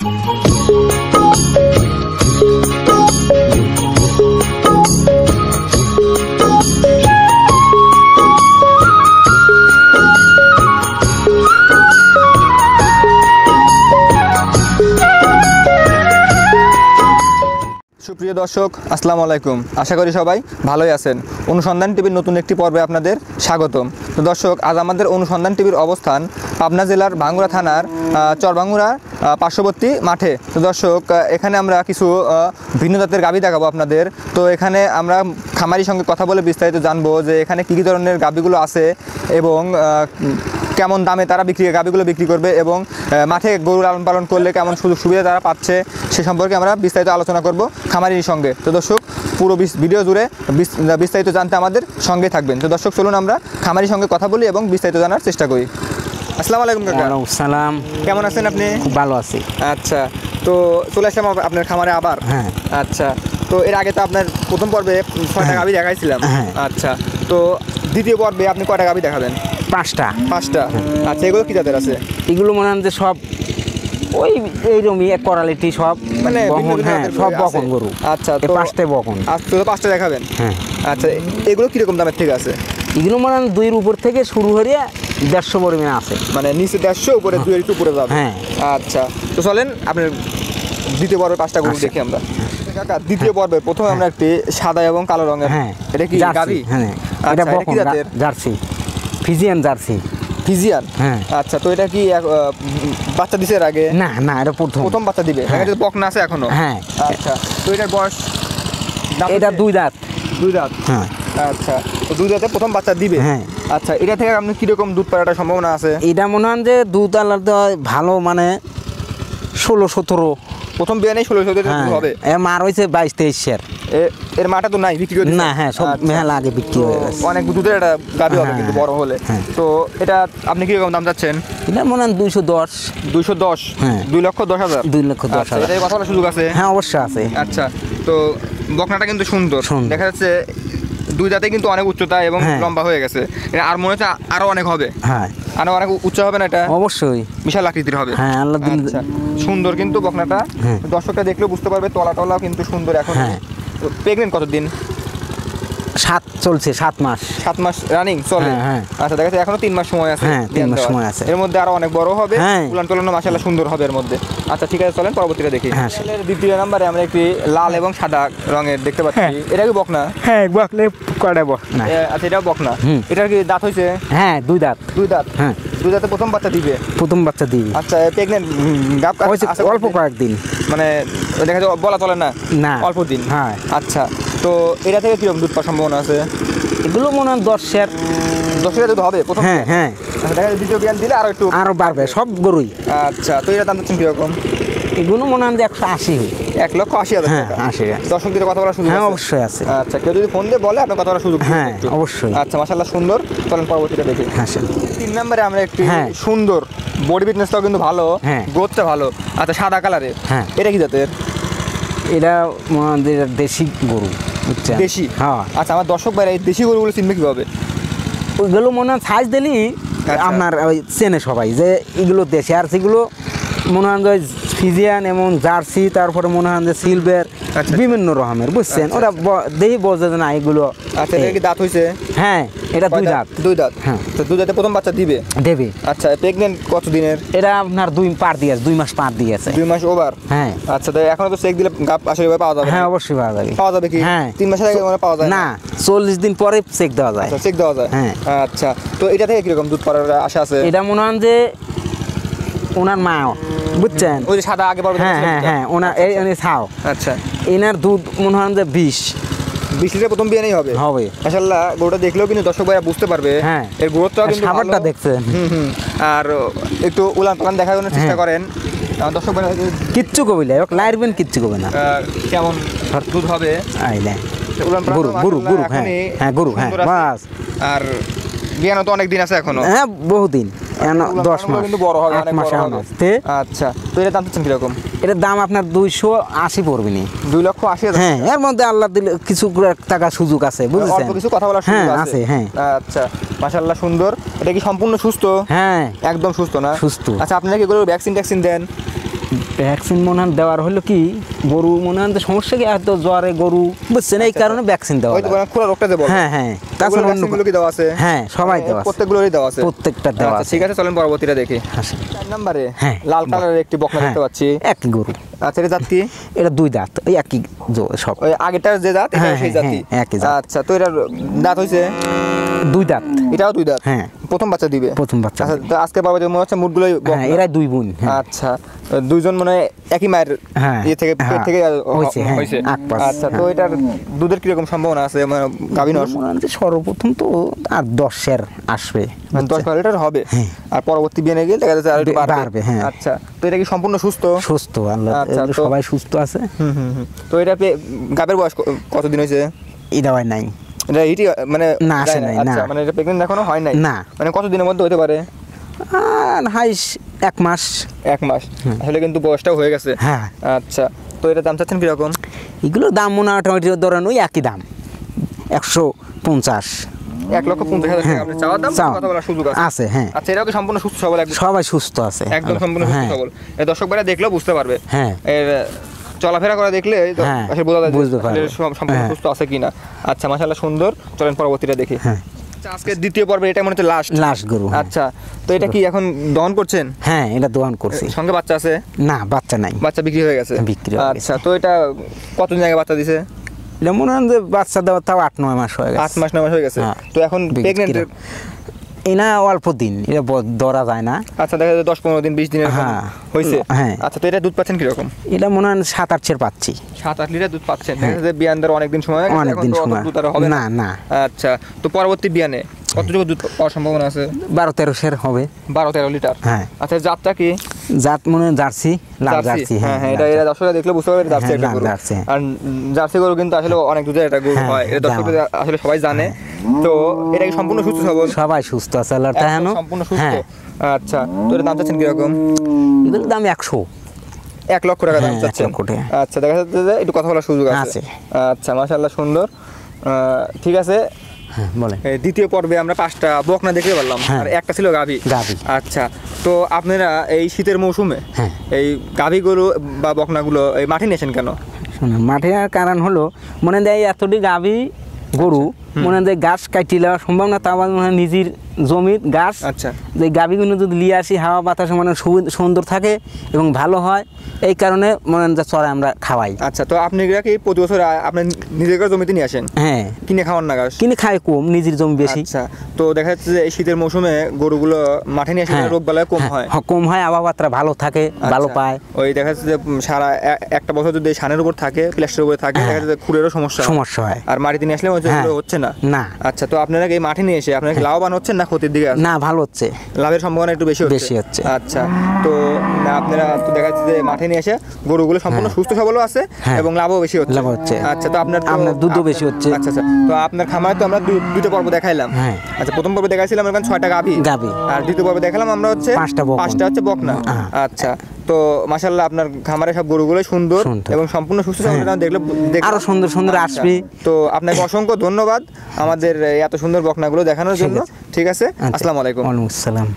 সুপ্রিয় দর্শক, আসসালামু আলাইকুম। আশা করি সবাই ভালোই আছেন। অনুসন্ধান টিভির নতুন একটি পর্বে আপনাদের স্বাগতম। তো দর্শক, আজ আমাদের অনুসন্ধান টিভির অবস্থান পাবনা জেলার ভাঙ্গুড়া থানার চরভাঙ্গুড়া পার্শ্ববর্তী মাঠে। তো দর্শক, এখানে আমরা কিছু ভিন্ন জাতের গাভী দেখাবো আপনাদের। তো এখানে আমরা খামারির সঙ্গে কথা বলে বিস্তারিত জানবো যে এখানে কী কী ধরনের গাভীগুলো আছে এবং কেমন দামে তারা গাভীগুলো বিক্রি করবে এবং মাঠে গরু লালন পালন করলে কেমন সুযোগ সুবিধা তারা পাচ্ছে সে সম্পর্কে আমরা বিস্তারিত আলোচনা করব খামারির সঙ্গে। তো দর্শক, পুরো ভিডিও জুড়ে বিস্তারিত জানতে আমাদের সঙ্গে থাকবেন। তো দর্শক, চলুন আমরা খামারির সঙ্গে কথা বলি এবং বিস্তারিত জানার চেষ্টা করি। আসসালামু আলাইকুম কাকা। ওয়ালাইকুম সালাম। কেমন আছেন আপনি? খুব ভালো আছি। আচ্ছা, তো চলে আসলাম আপনার খামারে আবার। হ্যাঁ। আচ্ছা, তো এর আগে তো আপনার প্রথম পর্বে 6টা গাভী দেখাইছিলাম। আচ্ছা, তো দ্বিতীয় পর্বে আপনি কয়টা গাভী দেখাবেন? 5টা। আচ্ছা, এগুলো কি জাতের আছে? এগুলো মনে হয় যে সব ওই এইরকমই কোয়ালিটি, সব মানে বকন। হ্যাঁ, সব বকন গরু। আচ্ছা, তো 5টা বকন। আচ্ছা, তো 5টা দেখাবেন। হ্যাঁ। আচ্ছা, এগুলো কিরকম দামের থেকে আছে? এগুলো মনে হয় 2-এর উপর থেকে শুরু হয়ে 150 পরিমাণে আছে। মানে নিচে 150, উপরে 2-এর একটু উপরে যাবে। হ্যাঁ। আচ্ছা, তো চলেন আপনার দ্বিতীয় পর্বের 5টা গরু দেখি আমরা। কাকা, দ্বিতীয় পর্বে প্রথমে আমরা একটি সাদা এবং কালো রঙের। হ্যাঁ। এটা কি গাভী? হ্যাঁ, এটা বকন জার্সি, ফিজিয়ান জার্সি। ফিজিয়ান? হ্যাঁ। আচ্ছা, তো এটা কি বাচ্চা দিছে এর আগে? না, এটা প্রথম বাচ্চা দিবে। এটা বকনা আছে এখনো? হ্যাঁ। আচ্ছা, তো এটার বয়স? এটা 2 দাঁত। 2 দাঁত? হ্যাঁ। আচ্ছা, তো 2 দাঁতে প্রথম বাচ্চা দিবে। হ্যাঁ। আচ্ছা, এটা থেকে আপনি কিরকম দুধ পাওয়ার সম্ভাবনা আছে? এটা মনে হয় যে দুধ আলাদা ভালো, মানে 16-17। প্রথম বিয়ে নেই 16-17 হবে। এর মার হয়েছে 22-23 এর মাটা তো নাই, বিক্রি করে না। হ্যাঁ, সব মেলা আগে বিক্রি হয়ে গেছে। অনেক দুধের একটা গাভী হবে কিন্তু বড় হলে। তো এটা আপনি কিরকম দাম চাচ্ছেন? এটা মনে হয় 210। 210? হ্যাঁ। 2,10,000? 2,10,000। এটা কথা বলার সুযোগ আছে? হ্যাঁ, অবশ্যই আছে। আচ্ছা, তো বকনাটা কিন্তু সুন্দর দেখা যাচ্ছে। 2 দাঁতে কিন্তু অনেক উচ্চতা এবং লম্বা হয়ে গেছে। আর মনে হচ্ছে আরো অনেক হবে। হ্যাঁ, আরো অনেক উচ্চ হবে না এটা? অবশ্যই বিশাল আকৃতির হবে। হ্যাঁ, আল্লাহ দিন। আচ্ছা, সুন্দর কিন্তু বকনাটা। দর্শকরা দেখলেও বুঝতে পারবে, তলাটাও কিন্তু সুন্দর। এখন প্রেগনেন্ট কতদিন? 7 চলছে, 7 মাস। 7 মাস রানিং চলে? হ্যাঁ। আচ্ছা, দেখা যাচ্ছে এখনো 3 মাস সময় আছে। হ্যাঁ, 3 মাস সময় আছে। এর মধ্যে আরো অনেক বড় হবে। উলান টলানো মাশাআল্লাহ সুন্দর হবে এর মধ্যে। আচ্ছা, ঠিক আছে, চলেন পরবর্তীটা দেখি। দ্বিতীয় নম্বরে আমরা একটি লাল এবং সাদা রঙের দেখতে পাচ্ছি। এটা কি বকনা? হ্যাঁ, বকনা কয়টা বকনা? আচ্ছা, এটাও বকনা। এটার কি দাঁত হয়েছে? হ্যাঁ, 2 দাঁত। 2 দাঁত? হ্যাঁ। 2 দাঁতে প্রথম বাচ্চা দিবে? প্রথম বাচ্চা দিবে। আচ্ছা, প্রেগনেন্ট গাব আছে অল্প কয়েকদিন, মানে দেখা যায় বলা চলে না, অল্প দিন। হ্যাঁ। আচ্ছা, তো এটা থেকে কিরকম দুধ পাওয়ার সম্ভাবনা আছে? এগুলো মনে হয় 10-এর দুধ হবে প্রথম? হ্যাঁ। আচ্ছা, দেখা যায় দ্বিতীয় বিয়ান দিলে আরো বাড়বে সব গরুই। আচ্ছা, তো এটা দাম দিচ্ছেন কিরকম? এগুলো মনে হয় 180। 1,80,000 টাকা? 80। দর্শকদের কথা বলার সুযোগ? হ্যাঁ, অবশ্যই আছে। আচ্ছা, কেউ যদি ফোন দিয়ে বলে আপনার কথা বলার সুযোগ? হ্যাঁ, অবশ্যই। আচ্ছা, মাশাআল্লাহ সুন্দর। চলেন পরবর্তীটা দেখি। হ্যাঁ। 3 নম্বরে আমরা একটি সুন্দর, বডি ফিটনেসটাও কিন্তু ভালো, গ্রোথটা ভালো। আচ্ছা, সাদা কালারের। হ্যাঁ। এটা কি জাতের? এটা আমাদের দেশি গরু, বুঝছেন? দেশি? হ্যাঁ। আচ্ছা, আমার দর্শক ভাইরা এই দেশি গরুগুলো চিনবে কিভাবে? ওইগুলো মনে হয় সাইজ দিলেই আপনার ওই চেনে সবাই যে এগুলো দেশি। আর সেগুলো মনে হয় যে ফিজিয়ান এবং জার্সি, তারপরে মনে হয় যে সিলভার, বিভিন্ন রকমের, বুঝছেন? ওরা দেখি বোঝে যে না এগুলো। আচ্ছা, এটা কি দাঁত হয়েছে? হ্যাঁ, এটা 2 দাঁত। 2 দাঁত? হ্যাঁ। তো 2 দাঁতে প্রথম বাচ্চা দিবে? দেবে। আচ্ছা, প্রেগনেন্ট কত দিনের? এটা আপনার 2 মাস পার দিয়েছে। 2 মাস ওভার? হ্যাঁ। আচ্ছা, তো এখনো তো চেক দিলে গাব আসলে পাওয়া যাবে? হ্যাঁ, অবশ্যই পাওয়া যাবে। পাওয়া যাবে কি? হ্যাঁ। 3 মাসের আগে পাওয়া যায় না, 40 দিন পরে চেক দেওয়া যায়। আচ্ছা, চেক দেওয়া যায়। হ্যাঁ। আচ্ছা, তো এটা থেকে কিরকম দুধ পাওয়ার আশা আছে? এটা মনে হয় যে ওনার মা, বুঝছেন? ওই যে সাদা আগে পড়বে। হ্যাঁ, ওনার এই ছাও। আচ্ছা, এনার দুধ মনে হয় যে 20 লিটার প্রথম বিয়ানেই হবে? মাশাআল্লাহ, গরুটা দেখলেও কিন্তু দর্শক ভাইরা বুঝতে পারবে। হ্যাঁ, এর গ্রোথটাও কিন্তু ভালো। খাবারটা দেখছেন? আর একটু উলান পালান দেখানোর চেষ্টা করেন দর্শক ভাইরা। কিচ্ছু কবি না, লাইরবেন কিচ্ছু কবে না। কেমন দুধ হবে? আইলে উলান পালান গরু। হ্যাঁ, গরু। হ্যাঁ, বাস। আর বিয়ানো তো অনেক দিন আছে এখনো? হ্যাঁ, বহুদিন, 10 মাস কিন্তু বড় হবে, 8 মাস হবে। আচ্ছা, তো এর দাম চাচ্ছেন কিরকম? এটার দাম আপনার 280 পড়বে নি। 2,80,000? হ্যাঁ, এর মধ্যে আল্লাহ দিলে কিছু টাকা সুযোগ আছে, বুঝছেন? অল্প কিছু কথা বলার সুযোগ আছে? হ্যাঁ। আচ্ছা, মাশাআল্লাহ সুন্দর। এটা কি সম্পূর্ণ সুস্থ? হ্যাঁ, একদম সুস্থ না? সুস্থ। আচ্ছা, আপনারা কি গরুর ভ্যাকসিন দেন? ভ্যাকসিন মনে হয় দেওয়ার হলো কি গরু মনে হয় সমস্যা কি এত জ্বরে গরু বুঝছেন এই কারণে ভ্যাকসিন দেওয়া ওই তো লাগে। খোলা রোগটা যে বলে হ্যাঁ হ্যাঁ তাছাড়া তাছাড়া অন্য ভ্যাকসিনগুলো কি দেওয়া আছে? হ্যাঁ সবাই দেওয়া আছে, প্রত্যেকগুলোরই দেওয়া আছে। প্রত্যেকটা দেওয়া আচ্ছা আছে। ঠিক আছে, চলেন পরবর্তীটা দেখি। আসেন। 4 নম্বরে হ্যাঁ। লাল কালারের একটি বকনা হ্যাঁ, দেখতে পাচ্ছি। একই গরু। আচ্ছা এটা জাত কি? এটা 2 দাঁত ওই একই সব ওই আগেরটার যে জাত এটা হ্যাঁ, সেই হ্যাঁ, জাতি। হ্যাঁ, একই জাত। আচ্ছা তো এটার দাঁত হইছে? 2 দাঁত। এটাও 2 দাঁত। হ্যাঁ। প্রথম বাচ্চা দিবে? প্রথম বাচ্চা আচ্ছা তো আজকে পাওয়া যায় মনে হচ্ছে মুটগুলোই হ্যাঁ বকনা। এরা 2 বোন। হ্যাঁ। আচ্ছা দুইজন মানে একই মায়ের হ্যাঁ, ইয়ে থেকে পেট হ্যাঁ, থেকে হইছে, হ্যাঁ, হইছে। আকপাস, আচ্ছা তো হ্যাঁ। এটার দুধের কিরকম সম্ভাবনা আছে মানে গাভীর নর? মনে হয় যে সর্বপ্রথম তো আর 10 আসবে, 10-12 লিটার হবে। হ্যাঁ। আর পরবর্তী বিয়ে গেলে দেখা যাচ্ছে আর একটু বাড়বে, হ্যাঁ। আচ্ছা তো এটা কি সম্পূর্ণ সুস্থ? সুস্থ আল্লাহ আচ্ছা, এগুলো তো- সবাই সুস্থ আছে। তো এটা গাভীর বয়স কতদিন হয়েছে? এটা হয় নাই এটা হিটি মানে না, আসে যায় নাই, আচ্ছা না। মানে এটা প্রেগনেন্ট এখনো হয় নাই? না। মানে কতদিনের মধ্যে হতে পারে? আর হাইস 1 মাস। 1 মাস। আসলে কিন্তু বয়সটাও হয়ে গেছে। হ্যাঁ। আচ্ছা তো এটা দাম চাচ্ছেন কিরকম? এগুলোর দাম মোটামুটি ধরেন ওই একই দাম 150। 1,50,000 টাকা আপনি চাওয়ার দাম, চাওয়া। কথা বলার সুযোগ আছে? আছে, হ্যাঁ। আচ্ছা এটাও কি সম্পূর্ণ সুস্থ সবল? একদম সবাই সুস্থ আছে একদম সম্পূর্ণ সুস্থ হ্যাঁ, সবল। এই দর্শক ভাইরা দেখলেও বুঝতে পারবে। হ্যাঁ। এর চলাফেরা করে দেখলে হ্যাঁ, আসলে বোঝা যায় যে বুঝতে আসলে পারবে। সম্পূর্ণ হ্যাঁ। সুস্থ আছে কিনা। আচ্ছা মাশাআল্লাহ সুন্দর, চলেন পরবর্তীটা দেখি। হ্যাঁ। আচ্ছা আজকে দ্বিতীয় পর্বে এটা মনে হচ্ছে লাস্ট গরু, হ্যাঁ। আচ্ছা তো এটা কি এখন দহন করছেন? হ্যাঁ এটা দোয়ান করছি। সঙ্গে বাচ্চা আছে? না বাচ্চা নাই, বাচ্চা বিক্রি হয়ে গেছে? বিক্রি হয়ে গেছে। আচ্ছা তো এটা কতদিন আগে বাচ্চা দিছে? এটা মনে হয় যে বাচ্চা দেওয়া তাও 8-9 মাস হয়ে গেছে। 8 মাস 9 মাস হয়ে গেছে। হ্যাঁ। তো এখন বিক্রি প্রেগনেন্ট? এনা অল্প দিন, এটা ধরা যায় না। আচ্ছা দেখা যায় 10-15 দিন 20 দিনের হ্যাঁ। হয়েছে। হ্যাঁ। আচ্ছা তো এটা দুধ পাচ্ছেন কিরকম? এটা মনে হয় 7-8 পাচ্ছি। 7-8 লিটার দুধ পাচ্ছেন। দেখা যায় বিয়ানদের অনেক দিন সময় লাগে, অনেক এখন দিন তো অত সময়। দুধ আর হবে না, না। আচ্ছা তো পরবর্তী বিয়ানে কতটুকু দুধ পাওয়ার সম্ভাবনা আছে? 12-13 হবে। 12-13 লিটার। হ্যাঁ। আচ্ছা জাতটা কি? জাত মনে হয় জার্সি, লাল জার্সি। হ্যাঁ হ্যাঁ এটা এরা দর্শকরা দেখলে বুঝতে পারবে জার্সি হ্যাঁ, একটা লাল গরু। জার্সি। আর জার্সি গরু কিন্তু আসলে অনেক দুধের একটা গরু হ্যাঁ, হয়, এটা দর্শকরা আসলে সবাই জানে। তো এটা কি সম্পূর্ণ সুস্থ সবল? সবাই সুস্থ আছে আল্লাহর একদম তাহানো। সম্পূর্ণ সুস্থ। হ্যাঁ। আচ্ছা তো এর দাম চাচ্ছেন কিরকম? এগুলোর দাম 100। 1 লক্ষ টাকা দাম হ্যাঁ, 1 চাচ্ছেন? লক্ষ টাকা। আচ্ছা দেখা যাচ্ছে যে একটু কথা বলার সুযোগ আছে। আছে। আচ্ছা মাশাআল্লাহ সুন্দর। ঠিক আছে হ্যাঁ বলেন। এই দ্বিতীয় পর্বে আমরা 5টা বকনা দেখতে পারলাম, হ্যাঁ। আর একটা ছিল গাভী। গাভী। আচ্ছা তো আপনারা এই শীতের মৌসুমে হ্যাঁ। এই গাভী গরু বা বকনাগুলো এই মাঠে নিয়েছেন কেন? শুনুন মাঠে আর কারণ হলো মনে দেয় এতটি গাভী গরু মনে দেয় গাছ কাটিলা সম্ভব না, তা আবার মনে হয় নিজের জমির গাছ। আচ্ছা যে গাভীগুলো যদি নিয়ে আসি হাওয়া বাতাস মানে সুন্দর থাকে এবং ভালো হয়, এই কারণে মনে হয় যে চড়াই আমরা খাওয়াই। আচ্ছা তো আপনি এগুলা কি প্রতি বছর আপনার নিজের জমিতে নিয়ে আসেন? হ্যাঁ কিনে খাওয়ান না ঘাস? কিনে খাই কম, নিজের জমি বেশি। আচ্ছা তো দেখা যাচ্ছে যে এই শীতের মৌসুমে গরুগুলো মাঠে নিয়ে আসলে রোগ বালাই কম হয়। হ্যাঁ, কম হয়, আবহাওয়া ভালো থাকে, ভালো আচ্ছা, পায়। ওই দেখা যাচ্ছে যে সারা একটা বছর যদি এই সানের উপর থাকে, প্লাস্টারের উপরে থাকে, দেখা যাচ্ছে যে খুরেরও সমস্যা হয়। আর মাটিতে নিয়ে আসলে হ্যাঁ। হচ্ছে না। না। আচ্ছা তো আপনারা এই মাঠে নিয়ে এসে আপনারা কি লাভবান হচ্ছেন না ক্ষতির দিকে আছেন? না ভালো হচ্ছে, লাভের সম্ভাবনা একটু বেশি হচ্ছে। আচ্ছা তো আপনারা তো দেখা যাচ্ছে যে মাঠে নিয়ে এসে গরুগুলো সম্পূর্ণ সুস্থ সবলও আছে হ্যাঁ। এবং লাভও বেশি হচ্ছে। লাভ হচ্ছে। আচ্ছা তো আপনার দুধও বেশি হচ্ছে। আচ্ছা আচ্ছা তো আপনার খামারে তো আমরা দুটো পর্ব দেখাইলাম। হ্যাঁ। আচ্ছা প্রথম পর্বে দেখাইছিলাম এখানে 6টা গাভী, আর দ্বিতীয় পর্বে দেখালাম আমরা হচ্ছে 5টা হচ্ছে বকনা। আচ্ছা তো মাশাআল্লাহ আপনার খামারে সব গরুগুলো সুন্দর এবং সম্পূর্ণ সুস্থ সবল, দেখলে আরো সুন্দর সুন্দর আচ্ছা, আসবে। তো আপনাকে অসংখ্য ধন্যবাদ আমাদের এত সুন্দর বকনাগুলো দেখানোর জন্য। ঠিক আছে, আসসালামু আলাইকুম। ওয়ালাইকুম আসসালাম।